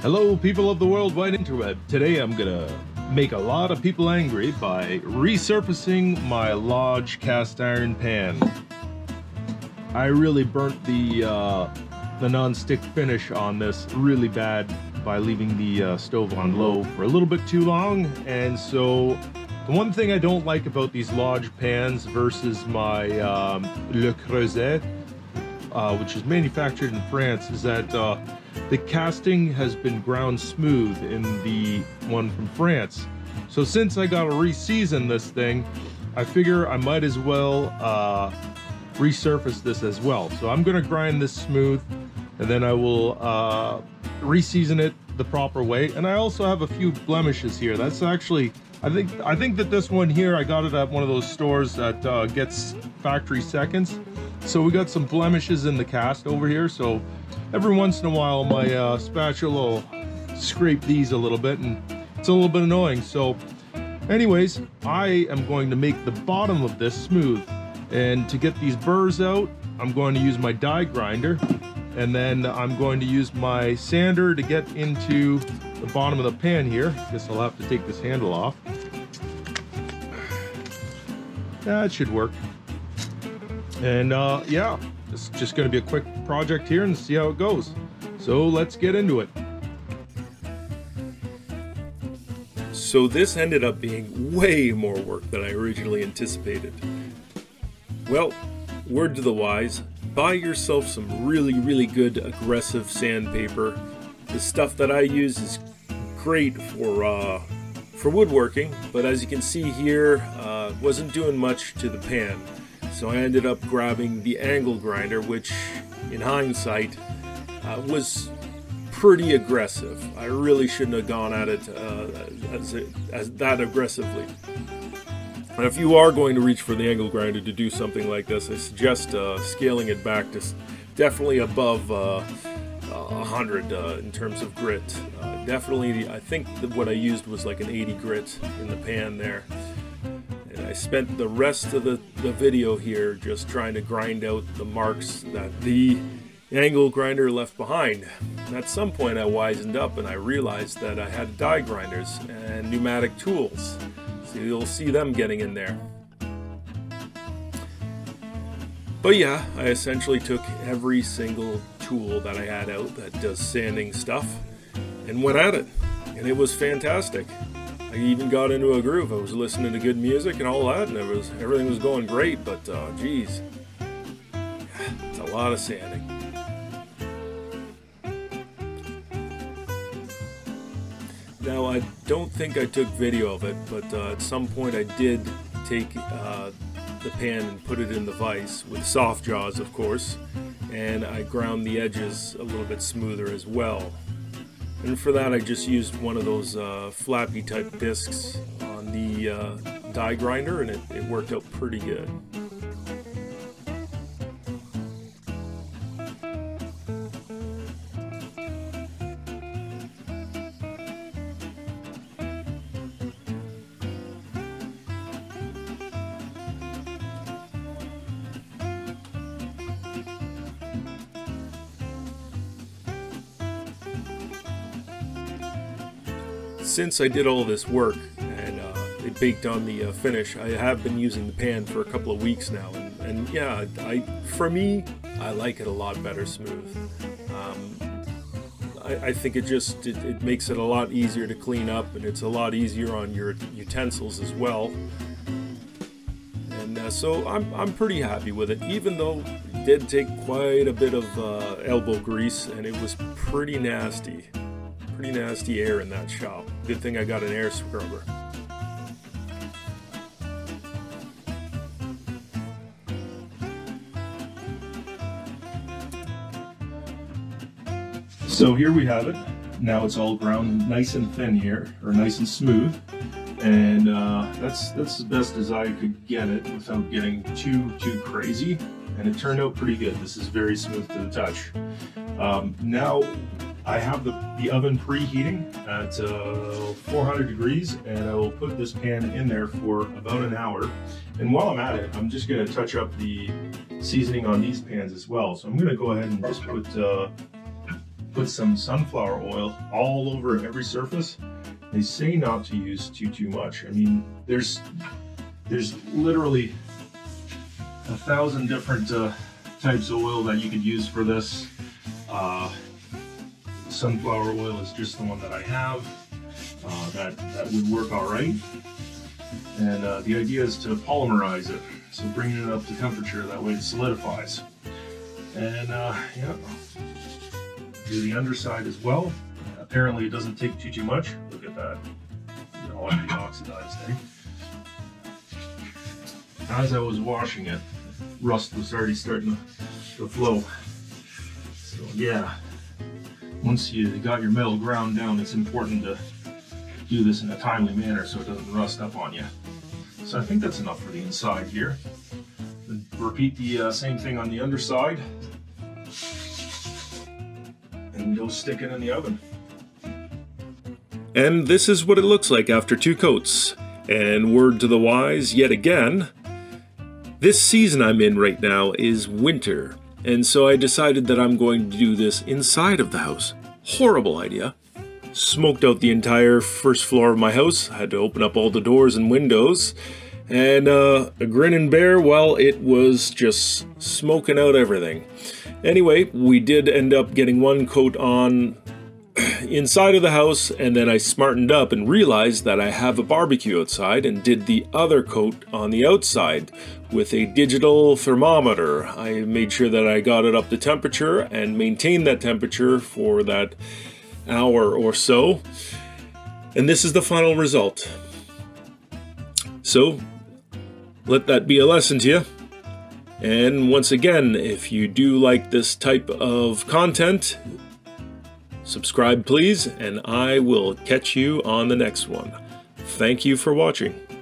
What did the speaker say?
Hello people of the worldwide interweb. Today I'm gonna make a lot of people angry by resurfacing my large cast iron pan. I really burnt the non-stick finish on this really bad by leaving the stove on low for a little bit too long, and so the one thing I don't like about these large pans versus my Le Creuset, which is manufactured in France, is that the casting has been ground smooth in the one from France. So since I gotta re-season this thing, I figure I might as well resurface this as well. So I'm gonna grind this smooth, and then I will re-season it the proper way. And I also have a few blemishes here. That's actually, I think that this one here, I got it at one of those stores that gets factory seconds. So we got some blemishes in the cast over here. So every once in a while, my spatula will scrape these a little bit, and it's a little bit annoying. So anyways, I am going to make the bottom of this smooth. And to get these burrs out, I'm going to use my die grinder. And then I'm going to use my sander to get into the bottom of the pan here. Guess I'll have to take this handle off. That should work. And yeah, it's just going to be a quick project here and see how it goes. So let's get into it. So this ended up being way more work than I originally anticipated. Well, word to the wise, buy yourself some really good aggressive sandpaper. The stuff that I use is great for woodworking, but as you can see here, wasn't doing much to the pan. So I ended up grabbing the angle grinder, which in hindsight was pretty aggressive. I really shouldn't have gone at it as that aggressively. And if you are going to reach for the angle grinder to do something like this, I suggest scaling it back to definitely above 100 in terms of grit. Definitely, I think that what I used was like an 80 grit in the pan there. And I spent the rest of the video here just trying to grind out the marks that the angle grinder left behind. And at some point I wisened up and I realized that I had die grinders and pneumatic tools. So you'll see them getting in there. But yeah, I essentially took every single tool that I had out that does sanding stuff and went at it. And it was fantastic. I even got into a groove. I was listening to good music and all that, and everything was going great, but geez, it's a lot of sanding. Now, I don't think I took video of it, but at some point I did take the pan and put it in the vise with soft jaws, of course, and I ground the edges a little bit smoother as well. And for that I just used one of those flappy type discs on the die grinder, and it worked out pretty good. Since I did all this work and it baked on the finish, I have been using the pan for a couple of weeks now, and yeah, for me, I like it a lot better smooth. I think it makes it a lot easier to clean up, and it's a lot easier on your utensils as well. And so I'm pretty happy with it, even though it did take quite a bit of elbow grease, and it was pretty nasty. Pretty nasty air in that shop. Good thing I got an air scrubber. So here we have it. Now it's all ground nice and thin here, or nice and smooth, and that's as best as I could get it without getting too crazy. And it turned out pretty good. This is very smooth to the touch. Now I have the oven preheating at 400 degrees, and I will put this pan in there for about an hour. And while I'm at it, I'm just going to touch up the seasoning on these pans as well. So I'm going to go ahead and just put put some sunflower oil all over every surface. They say not to use too much. I mean, there's literally 1,000 different types of oil that you could use for this. Sunflower oil is just the one that I have. That would work all right. And the idea is to polymerize it, so bringing it up to temperature, that way it solidifies. And yeah, do the underside as well. Apparently it doesn't take too much. Look at that, all oxidized thing. As I was washing it, rust was already starting to flow. So yeah, once you got your metal ground down, it's important to do this in a timely manner so it doesn't rust up on you. So I think that's enough for the inside here. Then repeat the same thing on the underside, and go stick it in the oven. And this is what it looks like after 2 coats. And word to the wise yet again, this season I'm in right now is winter, and so I decided that I'm going to do this inside of the house. Horrible idea. Smoked out the entire first floor of my house. I had to open up all the doors and windows, and a grinning bear, well, it was just smoking out everything. Anyway, we did end up getting 1 coat on inside of the house, and then I smartened up and realized that I have a barbecue outside and did the other coat on the outside with a digital thermometer. I made sure that I got it up to temperature and maintained that temperature for that hour or so, and this is the final result. So let that be a lesson to you. And once again, if you do like this type of content, subscribe please, and I will catch you on the next one. Thank you for watching.